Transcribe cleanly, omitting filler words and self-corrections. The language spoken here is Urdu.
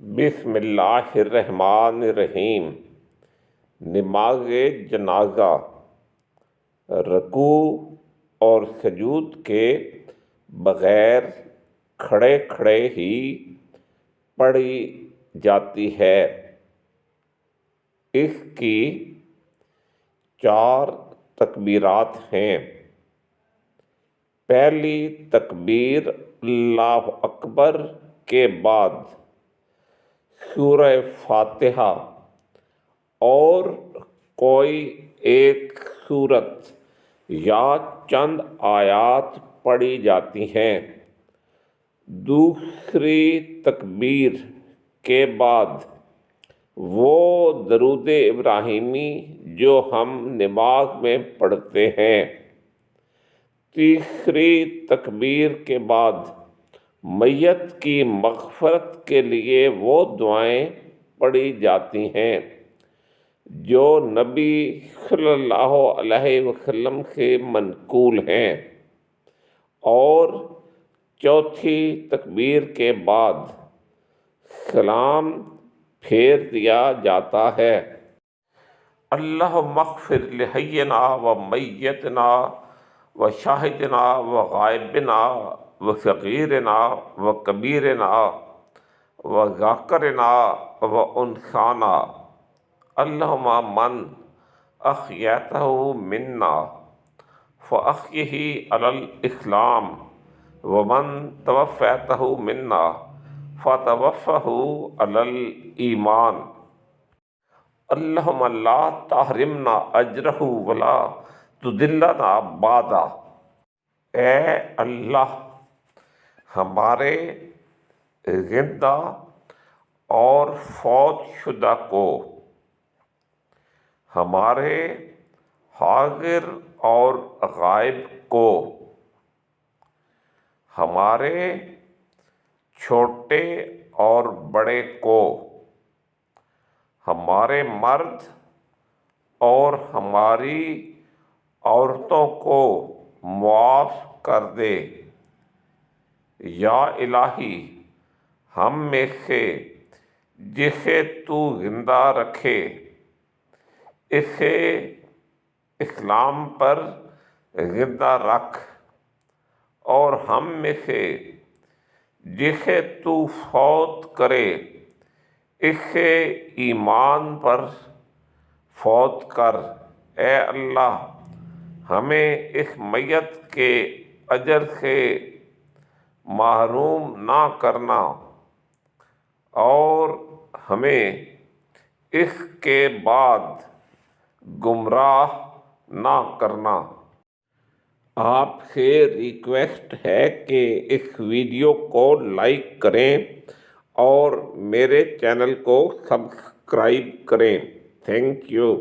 بسم اللہ الرحمن الرحیم۔ نماز جنازہ رکوع اور سجود کے بغیر کھڑے کھڑے ہی پڑھی جاتی ہے۔ اس کی 4 تکبیرات ہیں۔ پہلی تکبیر اللہ اکبر کے بعد سورہ فاتحہ اور کوئی ایک سورت یا چند آیات پڑھی جاتی ہیں۔ دوسری تکبیر کے بعد وہ درود ابراہیمی جو ہم نماز میں پڑھتے ہیں۔ تیسری تکبیر کے بعد میت کی مغفرت کے لیے وہ دعائیں پڑھی جاتی ہیں جو نبی صلی اللہ علیہ وسلم سے منقول ہیں، اور چوتھی تکبیر کے بعد سلام پھیر دیا جاتا ہے۔ اللہم اغفر لحینا و میتنا و شاہدنا و غائبنا و صغیرنا و کبیرنا و ذاکرنا و انثانا، اللہم من احییتہ منا فاحیہ علی الاسلام ومن توفیتہ منا فتوفہ علی الایمان، اللہم لا تحرمنا اجرہ ولا تضلنا بعدہ۔ اے اللہ، ہمارے زندہ اور فوت شدہ کو، ہمارے حاضر اور غائب کو، ہمارے چھوٹے اور بڑے کو، ہمارے مرد اور ہماری عورتوں کو معاف کر دے۔ یا الہی، ہم میں سے جسے تو زندہ رکھے اسے اسلام پر زندہ رکھ، اور ہم میں سے جسے تو فوت کرے اسے ایمان پر فوت کر۔ اے اللہ، ہمیں اس میت کے اجر سے محروم نہ کرنا اور ہمیں اس کے بعد گمراہ نہ کرنا۔ آپ سے ریکویسٹ ہے کہ اس ویڈیو کو لائک کریں اور میرے چینل کو سبسکرائب کریں۔ Thank you.